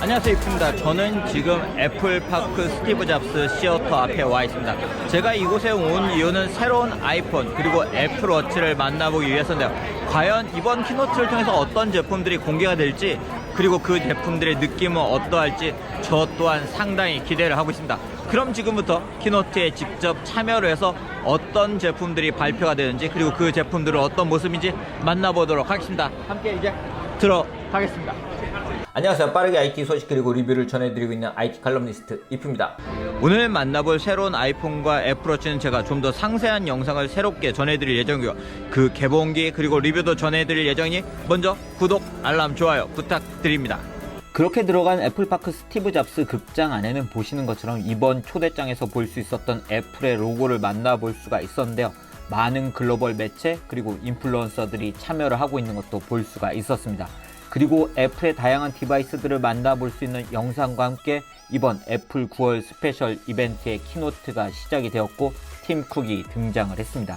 안녕하세요, 이프입니다. 저는 지금 애플파크 스티브 잡스 시어터 앞에 와 있습니다. 제가 이곳에 온 이유는 새로운 아이폰 그리고 애플워치를 만나보기 위해서인데요. 과연 이번 키노트를 통해서 어떤 제품들이 공개가 될지, 그리고 그 제품들의 느낌은 어떠할지 저 또한 상당히 기대를 하고 있습니다. 그럼 지금부터 키노트에 직접 참여를 해서 어떤 제품들이 발표가 되는지, 그리고 그 제품들은 어떤 모습인지 만나보도록 하겠습니다. 함께 이제 들어가겠습니다. 안녕하세요. 빠르게 IT 소식 그리고 리뷰를 전해드리고 있는 IT 칼럼니스트 이프입니다. 오늘 만나볼 새로운 아이폰과 애플워치는 제가 좀 더 상세한 영상을 새롭게 전해드릴 예정이고요. 그 개봉기 그리고 리뷰도 전해드릴 예정이니 먼저 구독, 알람, 좋아요 부탁드립니다. 그렇게 들어간 애플파크 스티브 잡스 극장 안에는 보시는 것처럼 이번 초대장에서 볼 수 있었던 애플의 로고를 만나볼 수가 있었는데요. 많은 글로벌 매체 그리고 인플루언서들이 참여를 하고 있는 것도 볼 수가 있었습니다. 그리고 애플의 다양한 디바이스들을 만나볼 수 있는 영상과 함께 이번 애플 9월 스페셜 이벤트의 키노트가 시작이 되었고, 팀 쿡이 등장을 했습니다.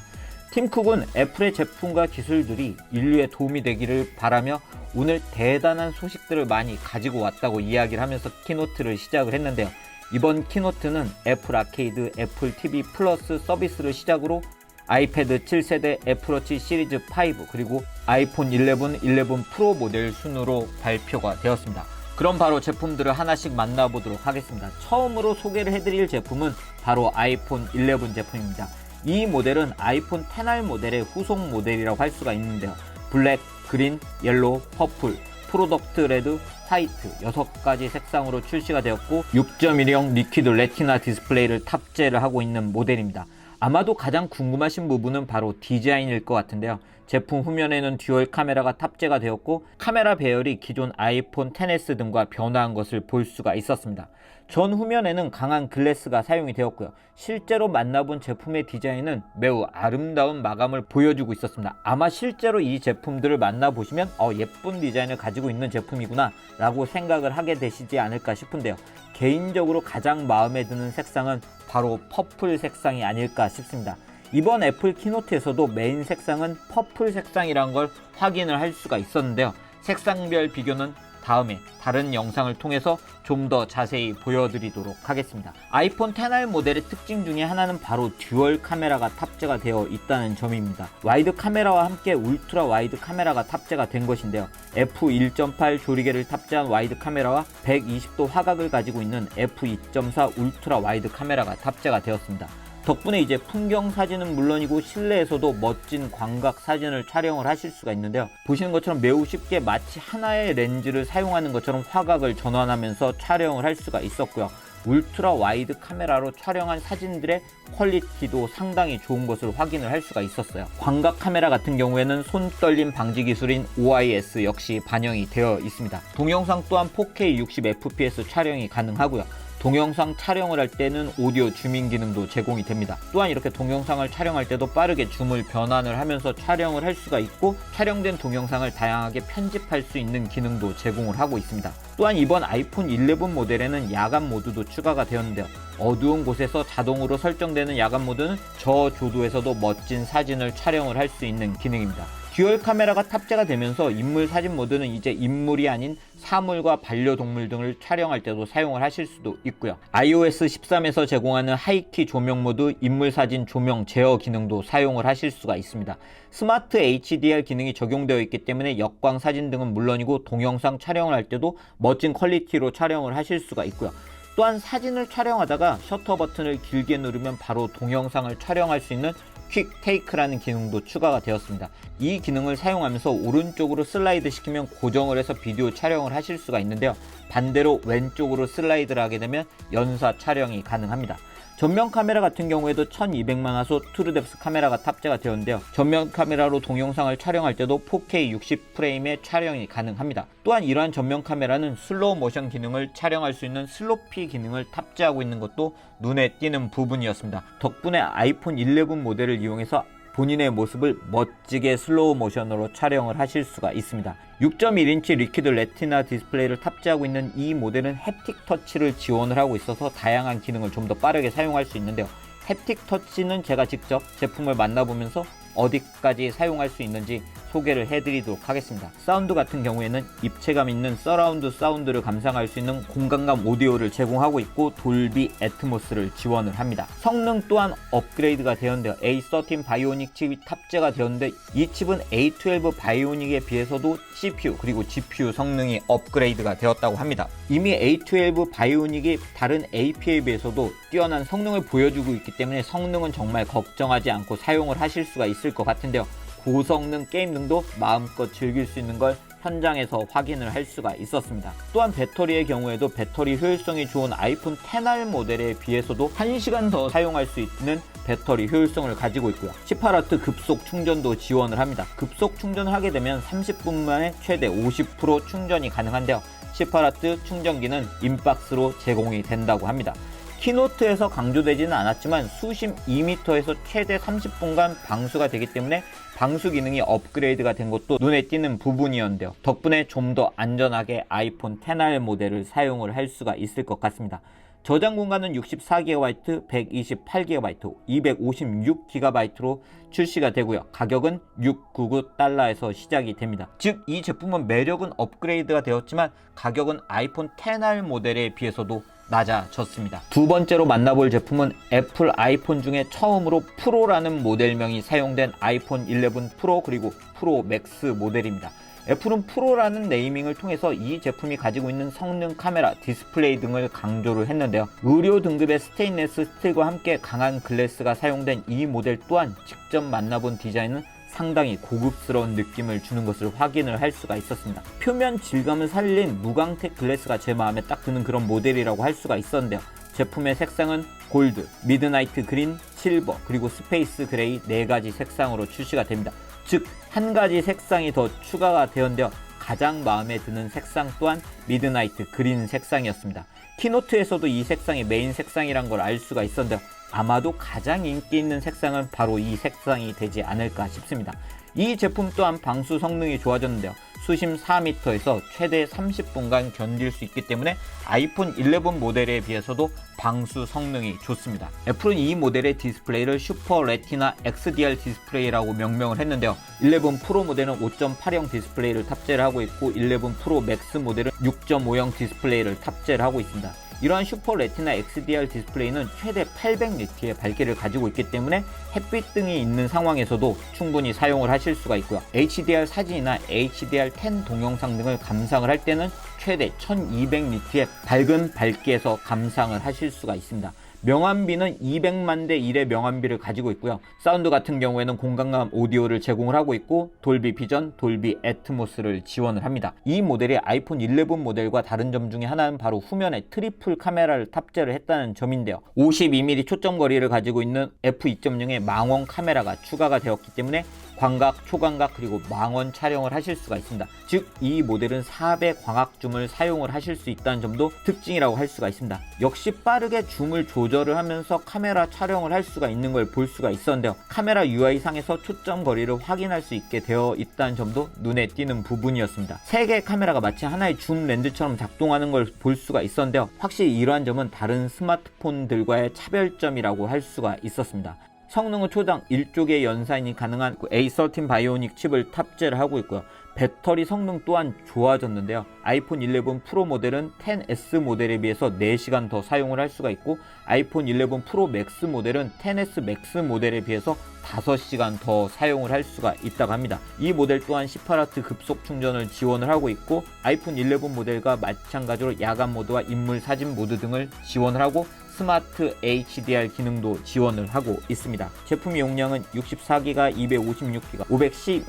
팀 쿡은 애플의 제품과 기술들이 인류에 도움이 되기를 바라며 오늘 대단한 소식들을 많이 가지고 왔다고 이야기를 하면서 키노트를 시작을 했는데요. 이번 키노트는 애플 아케이드, 애플 TV 플러스 서비스를 시작으로 아이패드 7세대, 애플워치 시리즈 5, 그리고 아이폰 11, 11 프로 모델 순으로 발표가 되었습니다. 그럼 바로 제품들을 하나씩 만나보도록 하겠습니다. 처음으로 소개를 해드릴 제품은 바로 아이폰 11 제품입니다. 이 모델은 아이폰 XR 모델의 후속 모델이라고 할 수가 있는데요. 블랙, 그린, 옐로우, 퍼플, 프로덕트 레드, 화이트 6가지 색상으로 출시가 되었고 6.1형 리퀴드 레티나 디스플레이를 탑재를 하고 있는 모델입니다. 아마도 가장 궁금하신 부분은 바로 디자인일 것 같은데요. 제품 후면에는 듀얼 카메라가 탑재가 되었고 카메라 배열이 기존 아이폰 XS 등과 변화한 것을 볼 수가 있었습니다. 전 후면에는 강한 글래스가 사용이 되었고요. 실제로 만나본 제품의 디자인은 매우 아름다운 마감을 보여주고 있었습니다. 아마 실제로 이 제품들을 만나보시면 예쁜 디자인을 가지고 있는 제품이구나 라고 생각을 하게 되시지 않을까 싶은데요. 개인적으로 가장 마음에 드는 색상은 바로 퍼플 색상이 아닐까 싶습니다. 이번 애플 키노트에서도 메인 색상은 퍼플 색상이란 걸 확인을 할 수가 있었는데요. 색상별 비교는 다음에 다른 영상을 통해서 좀 더 자세히 보여드리도록 하겠습니다. 아이폰 XR 모델의 특징 중에 하나는 바로 듀얼 카메라가 탑재가 되어 있다는 점입니다. 와이드 카메라와 함께 울트라 와이드 카메라가 탑재가 된 것인데요. f1.8 조리개를 탑재한 와이드 카메라와 120도 화각을 가지고 있는 f2.4 울트라 와이드 카메라가 탑재가 되었습니다. 덕분에 이제 풍경 사진은 물론이고 실내에서도 멋진 광각 사진을 촬영을 하실 수가 있는데요. 보시는 것처럼 매우 쉽게 마치 하나의 렌즈를 사용하는 것처럼 화각을 전환하면서 촬영을 할 수가 있었고요. 울트라 와이드 카메라로 촬영한 사진들의 퀄리티도 상당히 좋은 것을 확인을 할 수가 있었어요. 광각 카메라 같은 경우에는 손떨림 방지 기술인 OIS 역시 반영이 되어 있습니다. 동영상 또한 4K 60fps 촬영이 가능하고요. 동영상 촬영을 할 때는 오디오 줌인 기능도 제공이 됩니다. 또한 이렇게 동영상을 촬영할 때도 빠르게 줌을 변환을 하면서 촬영을 할 수가 있고 촬영된 동영상을 다양하게 편집할 수 있는 기능도 제공을 하고 있습니다. 또한 이번 아이폰 11 모델에는 야간 모드도 추가가 되었는데요. 어두운 곳에서 자동으로 설정되는 야간 모드는 저조도에서도 멋진 사진을 촬영을 할 수 있는 기능입니다. 듀얼 카메라가 탑재가 되면서 인물 사진 모드는 이제 인물이 아닌 사물과 반려동물 등을 촬영할 때도 사용을 하실 수도 있고요. iOS 13에서 제공하는 하이키 조명 모드 인물 사진 조명 제어 기능도 사용을 하실 수가 있습니다. 스마트 HDR 기능이 적용되어 있기 때문에 역광 사진 등은 물론이고 동영상 촬영을 할 때도 멋진 퀄리티로 촬영을 하실 수가 있고요. 또한 사진을 촬영하다가 셔터 버튼을 길게 누르면 바로 동영상을 촬영할 수 있는 퀵 테이크라는 기능도 추가가 되었습니다. 이 기능을 사용하면서 오른쪽으로 슬라이드 시키면 고정을 해서 비디오 촬영을 하실 수가 있는데요. 반대로 왼쪽으로 슬라이드를 하게 되면 연사 촬영이 가능합니다. 전면 카메라 같은 경우에도 1200만화소 트루뎁스 카메라가 탑재가 되었는데요. 전면 카메라로 동영상을 촬영할 때도 4K 60프레임의 촬영이 가능합니다. 또한 이러한 전면 카메라는 슬로우 모션 기능을 촬영할 수 있는 슬로피 기능을 탑재하고 있는 것도 눈에 띄는 부분이었습니다. 덕분에 아이폰 11 모델을 이용해서 본인의 모습을 멋지게 슬로우 모션으로 촬영을 하실 수가 있습니다. 6.1인치 리퀴드 레티나 디스플레이를 탑재하고 있는 이 모델은 햅틱 터치를 지원을 하고 있어서 다양한 기능을 좀 더 빠르게 사용할 수 있는데요. 햅틱 터치는 제가 직접 제품을 만나보면서 어디까지 사용할 수 있는지 소개를 해드리도록 하겠습니다. 사운드 같은 경우에는 입체감 있는 서라운드 사운드를 감상할 수 있는 공간감 오디오를 제공하고 있고 돌비 애트모스를 지원을 합니다. 성능 또한 업그레이드가 되었는데요. A13 바이오닉 칩이 탑재가 되었는데 이 칩은 A12 바이오닉에 비해서도 CPU 그리고 GPU 성능이 업그레이드가 되었다고 합니다. 이미 A12 바이오닉이 다른 AP에 비해서도 뛰어난 성능을 보여주고 있기 때문에 성능은 정말 걱정하지 않고 사용을 하실 수가 있을 것 같은데요. 고성능 게임 등도 마음껏 즐길 수 있는 걸 현장에서 확인을 할 수가 있었습니다. 또한 배터리의 경우에도 배터리 효율성이 좋은 아이폰 XR 모델에 비해서도 1시간 더 사용할 수 있는 배터리 효율성을 가지고 있고요. 18W 급속 충전도 지원을 합니다. 급속 충전을 하게 되면 30분 만에 최대 50% 충전이 가능한데요. 18W 충전기는 인박스로 제공이 된다고 합니다. 키노트에서 강조되지는 않았지만 수심 2m에서 최대 30분간 방수가 되기 때문에 방수 기능이 업그레이드가 된 것도 눈에 띄는 부분이었는데요. 덕분에 좀 더 안전하게 아이폰 XR 모델을 사용을 할 수가 있을 것 같습니다. 저장 공간은 64GB, 128GB, 256GB로 출시가 되고요. 가격은 $699에서 시작이 됩니다. 즉 이 제품은 매력은 업그레이드가 되었지만 가격은 아이폰 XR 모델에 비해서도 낮아졌습니다. 두 번째로 만나볼 제품은 애플 아이폰 중에 처음으로 프로라는 모델명이 사용된 아이폰 11 프로 그리고 프로 맥스 모델입니다. 애플은 프로라는 네이밍을 통해서 이 제품이 가지고 있는 성능, 카메라, 디스플레이 등을 강조를 했는데요. 의료 등급의 스테인레스 스틸과 함께 강한 글래스가 사용된 이 모델 또한 직접 만나본 디자인은 상당히 고급스러운 느낌을 주는 것을 확인을 할 수가 있었습니다. 표면 질감을 살린 무광택 글래스가 제 마음에 딱 드는 그런 모델이라고 할 수가 있었는데요. 제품의 색상은 골드, 미드나이트 그린, 실버, 그리고 스페이스 그레이 4가지 색상으로 출시가 됩니다. 즉, 한 가지 색상이 더 추가가 되었는데요. 가장 마음에 드는 색상 또한 미드나이트 그린 색상이었습니다. 키노트에서도 이 색상이 메인 색상이란 걸 알 수가 있었는데요. 아마도 가장 인기 있는 색상은 바로 이 색상이 되지 않을까 싶습니다. 이 제품 또한 방수 성능이 좋아졌는데요. 수심 4m에서 최대 30분간 견딜 수 있기 때문에 아이폰 11 모델에 비해서도 방수 성능이 좋습니다. 애플은 이 모델의 디스플레이를 슈퍼 레티나 XDR 디스플레이라고 명명을 했는데요. 11 프로 모델은 5.80 디스플레이를 탑재를 하고 있고 11 프로 맥스 모델은 6.50 디스플레이를 탑재를 하고 있습니다. 이러한 슈퍼 레티나 XDR 디스플레이는 최대 800니트의 밝기를 가지고 있기 때문에 햇빛 등이 있는 상황에서도 충분히 사용을 하실 수가 있고요. HDR 사진이나 HDR10 동영상 등을 감상을 할 때는 최대 1200니트의 밝은 밝기에서 감상을 하실 수가 있습니다. 명암비는 200만 대 1의 명암비를 가지고 있고요. 사운드 같은 경우에는 공간감 오디오를 제공을 하고 있고 돌비 비전, 돌비 애트모스를 지원을 합니다. 이 모델이 아이폰 11 모델과 다른 점 중에 하나는 바로 후면에 트리플 카메라를 탑재를 했다는 점인데요. 52mm 초점 거리를 가지고 있는 f2.0의 망원 카메라가 추가가 되었기 때문에 광각, 초광각 그리고 망원 촬영을 하실 수가 있습니다. 즉 이 모델은 4배 광학 줌을 사용을 하실 수 있다는 점도 특징이라고 할 수가 있습니다. 역시 빠르게 줌을 조절을 하면서 카메라 촬영을 할 수가 있는 걸 볼 수가 있었는데요. 카메라 UI 상에서 초점 거리를 확인할 수 있게 되어 있다는 점도 눈에 띄는 부분이었습니다. 3개의 카메라가 마치 하나의 줌 렌즈처럼 작동하는 걸 볼 수가 있었는데요. 확실히 이러한 점은 다른 스마트폰들과의 차별점이라고 할 수가 있었습니다. 성능은 초당 1쪽의 연산이 가능한 A13 바이오닉 칩을 탑재를 하고 있고요. 배터리 성능 또한 좋아졌는데요. 아이폰 11 프로 모델은 10S 모델에 비해서 4시간 더 사용을 할 수가 있고 아이폰 11 프로 맥스 모델은 10S 맥스 모델에 비해서 5시간 더 사용을 할 수가 있다고 합니다. 이 모델 또한 18W 급속 충전을 지원을 하고 있고 아이폰 11 모델과 마찬가지로 야간 모드와 인물 사진 모드 등을 지원을 하고 스마트 HDR 기능도 지원을 하고 있습니다. 제품 용량은 64GB, 256GB,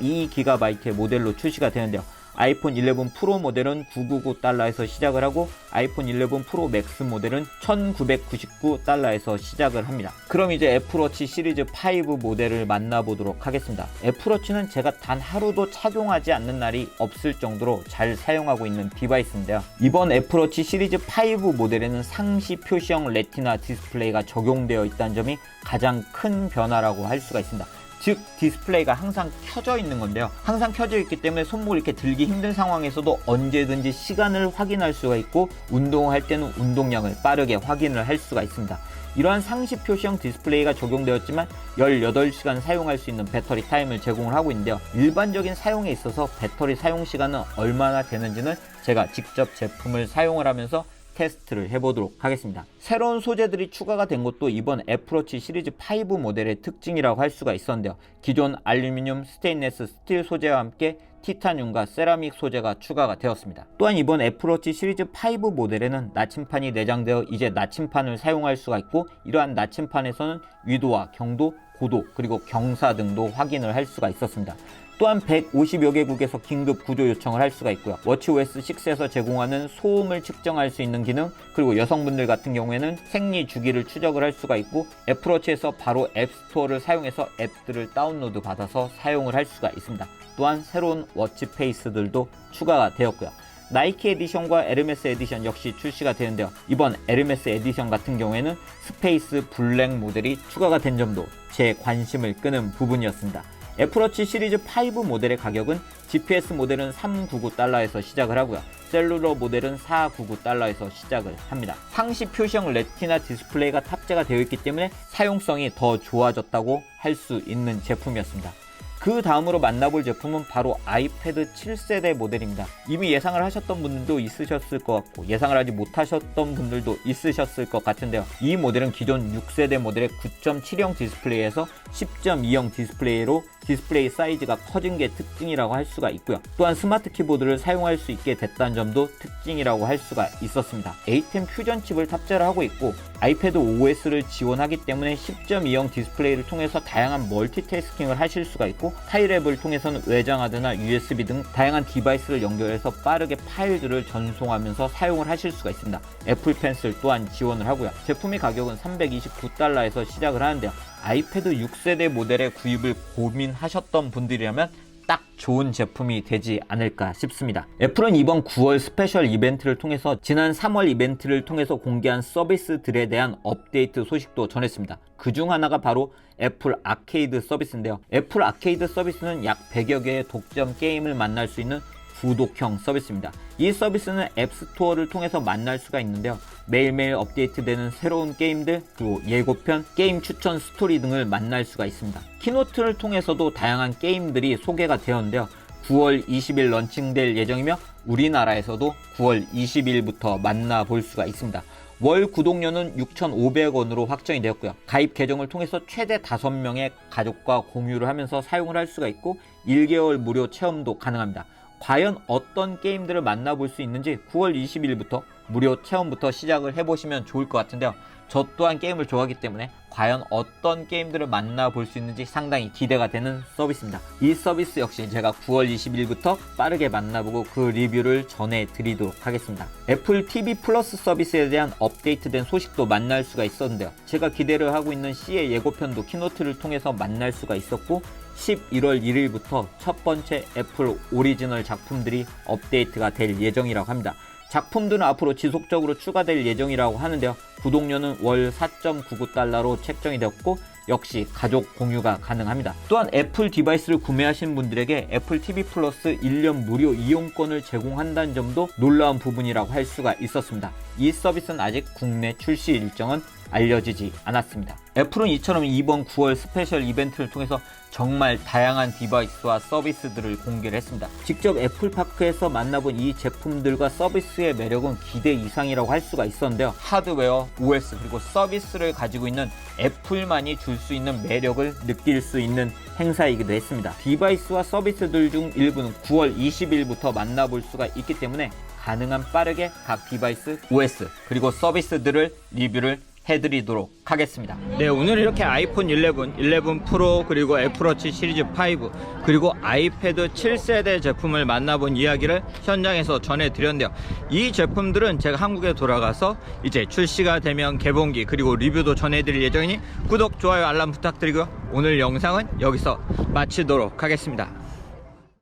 512GB의 모델로 출시가 되는데요. 아이폰 11 프로 모델은 $999에서 시작을 하고 아이폰 11 프로 맥스 모델은 $1999에서 시작을 합니다. 그럼 이제 애플워치 시리즈 5 모델을 만나보도록 하겠습니다. 애플워치는 제가 단 하루도 착용하지 않는 날이 없을 정도로 잘 사용하고 있는 디바이스인데요. 이번 애플워치 시리즈 5 모델에는 상시 표시형 레티나 디스플레이가 적용되어 있다는 점이 가장 큰 변화라고 할 수가 있습니다. 즉 디스플레이가 항상 켜져 있는 건데요. 항상 켜져 있기 때문에 손목을 이렇게 들기 힘든 상황에서도 언제든지 시간을 확인할 수가 있고 운동할 때는 운동량을 빠르게 확인을 할 수가 있습니다. 이러한 상시 표시형 디스플레이가 적용되었지만 18시간 사용할 수 있는 배터리 타임을 제공을 하고 있는데요. 일반적인 사용에 있어서 배터리 사용 시간은 얼마나 되는지는 제가 직접 제품을 사용을 하면서 테스트를 해보도록 하겠습니다. 새로운 소재들이 추가가 된 것도 이번 애플워치 시리즈 5 모델의 특징이라고 할 수가 있었는데요. 기존 알루미늄, 스테인레스, 스틸 소재와 함께 티타늄과 세라믹 소재가 추가가 되었습니다. 또한 이번 애플워치 시리즈 5 모델에는 나침판이 내장되어 이제 나침판을 사용할 수가 있고, 이러한 나침판에서는 위도와 경도, 고도, 그리고 경사 등도 확인을 할 수가 있었습니다. 또한 150여 개국에서 긴급 구조 요청을 할 수가 있고요. 워치OS 6에서 제공하는 소음을 측정할 수 있는 기능, 그리고 여성분들 같은 경우에는 생리 주기를 추적을 할 수가 있고, 애플워치에서 바로 앱스토어를 사용해서 앱들을 다운로드 받아서 사용을 할 수가 있습니다. 또한 새로운 워치페이스들도 추가가 되었고요. 나이키 에디션과 에르메스 에디션 역시 출시가 되는데요. 이번 에르메스 에디션 같은 경우에는 스페이스 블랙 모델이 추가가 된 점도 제 관심을 끄는 부분이었습니다. 애플워치 시리즈 5 모델의 가격은 GPS 모델은 $399에서 시작을 하고요. 셀룰러 모델은 $499에서 시작을 합니다. 상시 표시형 레티나 디스플레이가 탑재가 되어 있기 때문에 사용성이 더 좋아졌다고 할 수 있는 제품이었습니다. 그 다음으로 만나볼 제품은 바로 아이패드 7세대 모델입니다. 이미 예상을 하셨던 분들도 있으셨을 것 같고, 예상을 하지 못하셨던 분들도 있으셨을 것 같은데요. 이 모델은 기존 6세대 모델의 9.7형 디스플레이에서 10.2형 디스플레이로 디스플레이 사이즈가 커진 게 특징이라고 할 수가 있고요. 또한 스마트 키보드를 사용할 수 있게 됐다는 점도 특징이라고 할 수가 있었습니다. A10 퓨전 칩을 탑재를 하고 있고, 아이패드 OS를 지원하기 때문에 10.2형 디스플레이를 통해서 다양한 멀티태스킹을 하실 수가 있고, 타이랩을 통해서는 외장하드나 USB 등 다양한 디바이스를 연결해서 빠르게 파일들을 전송하면서 사용을 하실 수가 있습니다. 애플 펜슬 또한 지원을 하고요. 제품의 가격은 $329에서 시작을 하는데요. 아이패드 6세대 모델의 구입을 고민하셨던 분들이라면 딱 좋은 제품이 되지 않을까 싶습니다. 애플은 이번 9월 스페셜 이벤트를 통해서 지난 3월 이벤트를 통해서 공개한 서비스들에 대한 업데이트 소식도 전했습니다. 그중 하나가 바로 애플 아케이드 서비스인데요. 애플 아케이드 서비스는 약 100여 개의 독점 게임을 만날 수 있는 구독형 서비스입니다. 이 서비스는 앱스토어를 통해서 만날 수가 있는데요. 매일매일 업데이트되는 새로운 게임들, 그리고 예고편, 게임 추천 스토리 등을 만날 수가 있습니다. 키노트를 통해서도 다양한 게임들이 소개가 되었는데요. 9월 20일 런칭될 예정이며 우리나라에서도 9월 20일부터 만나볼 수가 있습니다. 월 구독료는 6,500원으로 확정이 되었고요. 가입 계정을 통해서 최대 5명의 가족과 공유를 하면서 사용을 할 수가 있고, 1개월 무료 체험도 가능합니다. 과연 어떤 게임들을 만나볼 수 있는지 9월 20일부터 무료 체험부터 시작을 해보시면 좋을 것 같은데요. 저 또한 게임을 좋아하기 때문에 과연 어떤 게임들을 만나볼 수 있는지 상당히 기대가 되는 서비스입니다. 이 서비스 역시 제가 9월 20일부터 빠르게 만나보고 그 리뷰를 전해드리도록 하겠습니다. 애플 TV 플러스 서비스에 대한 업데이트된 소식도 만날 수가 있었는데요. 제가 기대를 하고 있는 C의 예고편도 키노트를 통해서 만날 수가 있었고, 11월 1일부터 첫 번째 애플 오리지널 작품들이 업데이트가 될 예정이라고 합니다. 작품들은 앞으로 지속적으로 추가될 예정이라고 하는데요. 구독료는 월 $4.99로 책정이 되었고, 역시 가족 공유가 가능합니다. 또한 애플 디바이스를 구매하신 분들에게 애플 TV 플러스 1년 무료 이용권을 제공한다는 점도 놀라운 부분이라고 할 수가 있었습니다. 이 서비스는 아직 국내 출시 일정은 알려지지 않았습니다. 애플은 이처럼 이번 9월 스페셜 이벤트를 통해서 정말 다양한 디바이스와 서비스들을 공개를 했습니다. 직접 애플파크에서 만나본 이 제품들과 서비스의 매력은 기대 이상이라고 할 수가 있었는데요. 하드웨어, OS 그리고 서비스를 가지고 있는 애플만이 줄 수 있는 매력을 느낄 수 있는 행사이기도 했습니다. 디바이스와 서비스들 중 일부는 9월 20일부터 만나볼 수가 있기 때문에 가능한 빠르게 각 디바이스, OS 그리고 서비스들을 리뷰를 해드리도록 하겠습니다. 네, 오늘 이렇게 아이폰 11, 11 프로 그리고 애플워치 시리즈 5 그리고 아이패드 7세대 제품을 만나본 이야기를 현장에서 전해드렸는데요. 이 제품들은 제가 한국에 돌아가서 이제 출시가 되면 개봉기 그리고 리뷰도 전해드릴 예정이니 구독, 좋아요, 알람 부탁드리고요. 오늘 영상은 여기서 마치도록 하겠습니다.